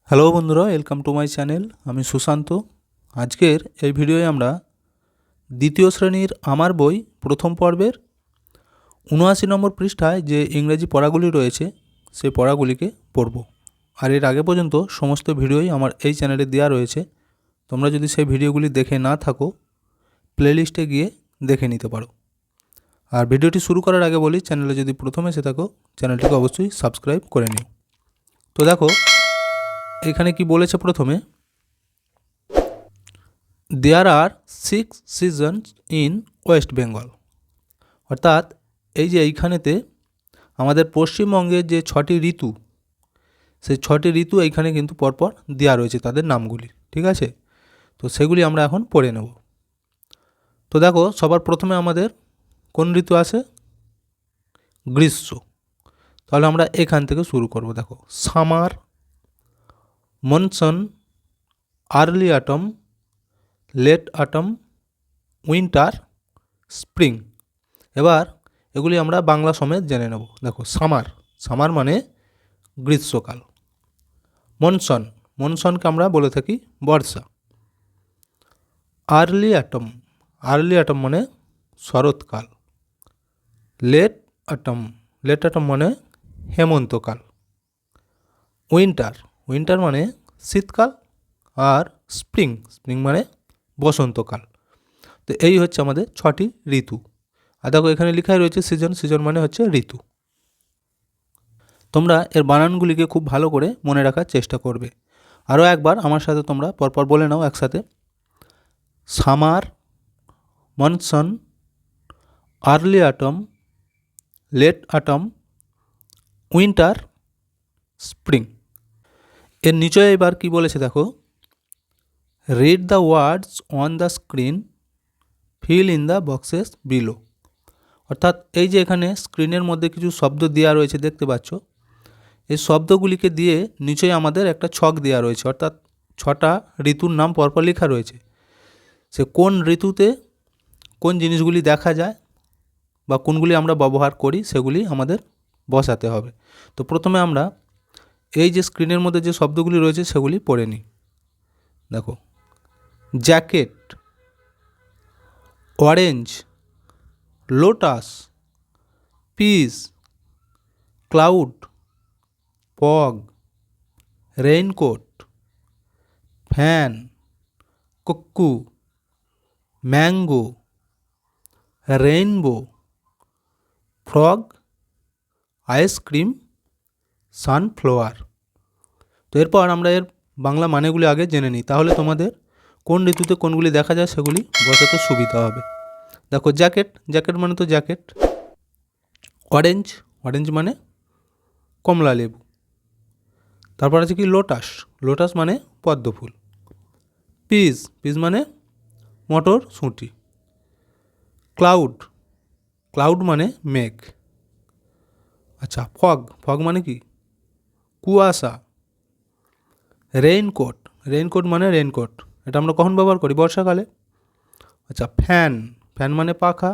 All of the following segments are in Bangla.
হ্যালো বন্ধুরা, ওয়েলকাম টু মাই চ্যানেল। আমি সুশান্ত। আজকের এই ভিডিওয়ে আমরা দ্বিতীয় শ্রেণীর আমার বই প্রথম পর্বের ৭৯ নম্বর পৃষ্ঠায় যে ইংরেজি পড়াগুলি রয়েছে সেই পড়াগুলিকে পড়ব। আর এর আগে পর্যন্ত সমস্ত ভিডিওই আমার এই চ্যানেলে দেওয়া রয়েছে। তোমরা যদি সেই ভিডিওগুলি দেখে না থাকো, প্লেলিস্টে গিয়ে দেখে নিতে পারো। আর ভিডিওটি শুরু করার আগে বলি, চ্যানেলে যদি প্রথম এসে থাকো চ্যানেলটিকে অবশ্যই সাবস্ক্রাইব করে নিও। তো দেখো এখানে কি বলেছে প্রথমে, দেয়ার আর 6 সিজনস ইন ওয়েস্ট বেঙ্গল। অর্থাৎ এই যে এইখানেতে আমাদের পশ্চিমবঙ্গের যে 6টি ঋতু, সেই 6টি ঋতু এইখানে কিন্তু পরপর দেওয়া রয়েছে তাদের নামগুলি, ঠিক আছে? তো সেগুলি আমরা এখন পড়ে নেব। তো দেখো সবার প্রথমে আমাদের কোন ঋতু আসে? গ্রীষ্ম। তাহলে আমরা এখান থেকে শুরু করব। দেখো, summer, monsoon, early autumn, late autumn, winter, spring. এবার এগুলি আমরা বাংলা সমেত জেনে নেব। দেখো, সামার, সামার মানে গ্রীষ্মকাল। মনসুন, মনসুনকে আমরা বলে থাকি বর্ষা। আর্লি অটম, আর্লি অটম মানে শরৎকাল। লেট অটম, লেট অটম মানে হেমন্তকাল। উইন্টার, উইন্টার মানে শীতকাল। আর স্প্রিং, স্প্রিং মানে বসন্তকাল। তো এই হচ্ছে আমাদের 6টি ঋতু। আর দেখো এখানে লেখাই রয়েছে সিজন, সিজন মানে হচ্ছে ঋতু। তোমরা এর বানানগুলিকে খুব ভালো করে মনে রাখার চেষ্টা করবে। আরও একবার আমার সাথে তোমরা পরপর বলে নাও একসাথে। Summer, monsoon, early autumn, late autumn, winter, spring. এর নিচে এবার কি বলেছে দেখো, read the words on the screen, fill in the boxes below. অর্থাৎ এই যে এখানে স্ক্রিনের মধ্যে কিছু শব্দ দেওয়া রয়েছে দেখতে পাচ্ছ, এই শব্দগুলিকে দিয়ে নিচেই আমাদের একটা ছক দেওয়া রয়েছে। অর্থাৎ 6টা ঋতুর নাম পরপর লেখা রয়েছে। সে কোন ঋতুতে কোন জিনিসগুলি দেখা যায় বা কোনগুলি আমরা ব্যবহার করি সেগুলি আমাদের বসাতে হবে। তো প্রথমে আমরা এই যে স্ক্রিনের মধ্যে যে শব্দগুলি রয়েছে সেগুলি পড়ে নিই। দেখো, jacket, orange, lotus, peace, cloud, fog, raincoat, fan, cuckoo, mango, rainbow, frog, ice cream, sunflower. তো এরপর আমরা এর বাংলা মানেগুলি আগে জেনে নিই, তাহলে তোমাদের কোন ঋতুতে কোনগুলি দেখা যায় সেগুলি বসাতে সুবিধা হবে। দেখো, জ্যাকেট, জ্যাকেট মানে তো জ্যাকেট। অরেঞ্জ, অরেঞ্জ মানে কমলা লেবু। তারপর আছে কি লোটাস, লোটাস মানে পদ্ম ফুল। পিস, পিস মানে মটরশুঁটি। ক্লাউড, ক্লাউড মানে মেঘ। আচ্ছা, ফগ, ফগ মানে কি? কুয়াশা। রেইনকোট, রেইনকোট মানে রেইনকোট, এটা আমরা কখন ব্যবহার করি? বর্ষাকালে। আচ্ছা, ফ্যান, ফ্যান মানে পাখা।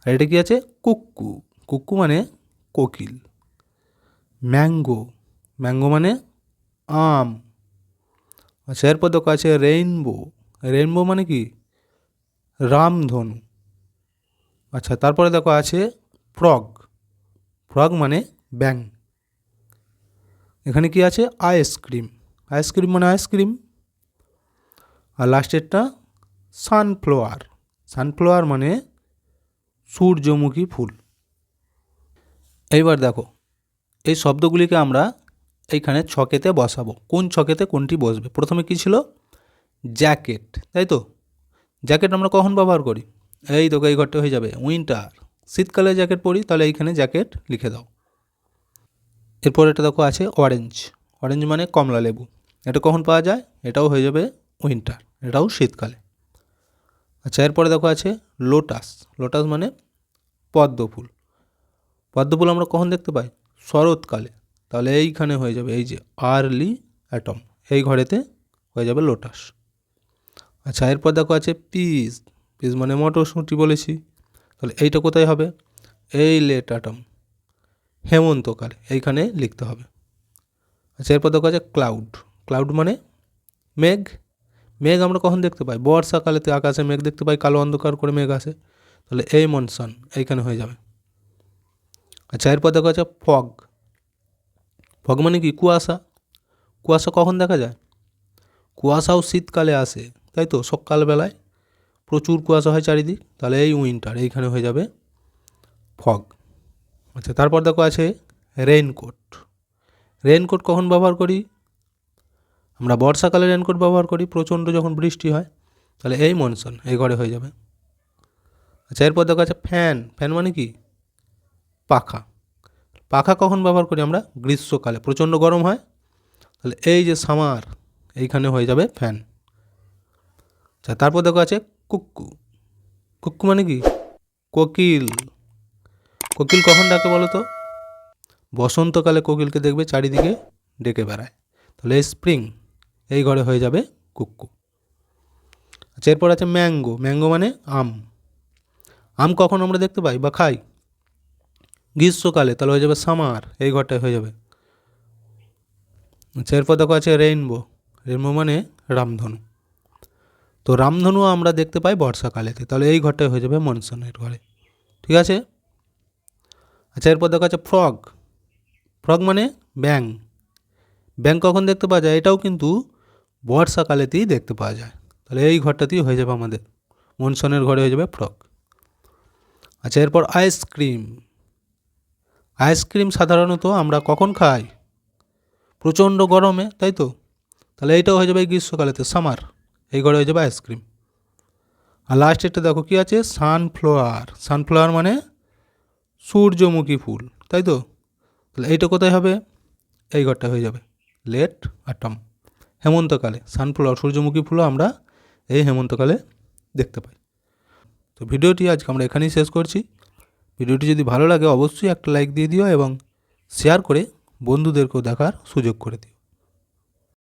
আর এটা কি আছে? কুক্কু, কুক্কু মানে কোকিল। ম্যাঙ্গো, ম্যাঙ্গো মানে আম। আচ্ছা, এরপর দেখো আছে রেইনবো, রেইনবো মানে কি? রামধনু। আচ্ছা, তারপরে দেখো আছে ফ্রগ, ফ্রগ মানে ব্যাং। এখানে কি আছে? আইসক্রিম, আইসক্রিম মানে আইসক্রিম। আর লাস্টেরটা সানফ্লাওয়ার, সানফ্লাওয়ার মানে সূর্যমুখী ফুল। এইবার দেখো এই শব্দগুলিকে আমরা এইখানে ছকেতে বসাবো। কোন ছকেতে কোনটি বসবে? প্রথমে কি ছিল? জ্যাকেট, তাই তো? জ্যাকেট আমরা কখন ব্যবহার করি? এই দেখো এই ঘরটা হয়ে যাবে উইন্টার, শীতকালে জ্যাকেট পরি, তাহলে এইখানে জ্যাকেট লিখে দাও। এরপর এটা দেখো আছে অরেঞ্জ, অরেঞ্জ মানে কমলা লেবু, এটা কখন পাওয়া যায়? এটাও হয়ে যাবে উইন্টার, এটাও শীতকালে। আচ্ছা, এরপরে দেখো আছে লোটাস, লোটাস মানে পদ্ম ফুল, পদ্ম ফুল আমরা কখন দেখতে পাই? শরৎকালে, তাহলে এইখানে হয়ে যাবে এই যে আর্লি অ্যাটম, এই ঘরেতে হয়ে যাবে লোটাস। আচ্ছা, এরপর দেখো আছে পিস, পিস মানে মটরশুঁটি বলেছি, তাহলে এইটা কোথায় হবে? এই লেট অ্যাটম, হেমন্তকালে, এইখানে লিখতে হবে। আচ্ছা, এরপর দেখো আছে ক্লাউড। ক্লাউড মানে মেঘ। মেঘ আমরা কখন দেখতে পাই? বর্ষাকালেতে আকাশে মেঘ দেখতে পাই, কালো অন্ধকার করে মেঘ আসে, তাহলে এই মনসন এইখানে হয়ে যাবে। আচ্ছা, এরপর দেখো আছে ফগ। ফগ মানে কি? কুয়াশা। কুয়াশা কখন দেখা যায়? কুয়াশাও শীতকালে আসে, তাই তো, সকালবেলায় প্রচুর কুয়াশা হয় চারিদিক, তাহলে এই উইন্টার এইখানে হয়ে যাবে ফগ। আচ্ছা, তারপর দেখো আছে রেইনকোট। রেইনকোট কখন ব্যবহার করি? আমরা বর্ষাকালে রেইনকোট ব্যবহার করি, প্রচণ্ড যখন বৃষ্টি হয়, তাহলে এই মনসন এই ঘরে হয়ে যাবে। আচ্ছা, এরপর দেখো আছে ফ্যান। ফ্যান মানে কি? পাখা। পাখা কখন ব্যবহার করি আমরা? গ্রীষ্মকালে প্রচণ্ড গরম হয়, তাহলে এই যে সামার এইখানে হয়ে যাবে ফ্যান। আচ্ছা, তারপর দেখো আছে কুক্কু। কুক্কু মানে কি? কোকিল। কোকিল কখন ডাকে বলো তো? বসন্তকালে কোকিলকে দেখবে চারিদিকে ডেকে বেড়ায়, তাহলে এই স্প্রিং এই ঘরে হয়ে যাবে কুক্কু। আচ্ছা, এরপর আছে ম্যাঙ্গো। ম্যাঙ্গো মানে আম। আম কখন আমরা দেখতে পাই বা খাই? গ্রীষ্মকালে, তাহলে হয়ে যাবে সামার এই ঘরটায় হয়ে যাবে। আচ্ছা, এরপর দেখো আছে রেইনবো। রেইনবো মানে রামধনু। তো রামধনু আমরা দেখতে পাই বর্ষাকালেতে, তাহলে এই ঘরটায় হয়ে যাবে মনসনের ঘরে। ঠিক আছে। আচ্ছা, এরপর দেখো আছে ফ্রগ। ফ্রগ মানে ব্যাং। ব্যাং কখন দেখতে পাওয়া যায়? এটাও কিন্তু বর্ষাকালেতেই দেখতে পাওয়া যায়, তাহলে এই ঘরটাতেই হয়ে যাবে আমাদের মনসনের ঘরে হয়ে যাবে ফ্রগ। আচ্ছা, এরপর আইসক্রিম। আইসক্রিম সাধারণত আমরা কখন খাই? প্রচণ্ড গরমে, তাই তো, তাহলে এইটাও হয়ে যাবে গ্রীষ্মকালেতে সামার এই ঘরে হয়ে যাবে আইসক্রিম। আর লাস্ট একটা দেখো কি আছে, সানফ্লাওয়ার। সানফ্লাওয়ার মানে সূর্যমুখী ফুল, তাই তো, তাহলে এইটা কোথায় হবে? এই ঘরটা হয়ে যাবে লেট অটম। হেমন্তকালে সানফ্লাওয়ার সূর্যমুখী ফুলও আমরা এই হেমন্তকালে দেখতে পাই। তো ভিডিওটি আজকে আমরা এখানেই শেষ করছি। ভিডিওটি যদি ভালো লাগে অবশ্যই একটা লাইক দিয়ে দিও এবং শেয়ার করে বন্ধুদেরকেও দেখার সুযোগ করে দিও।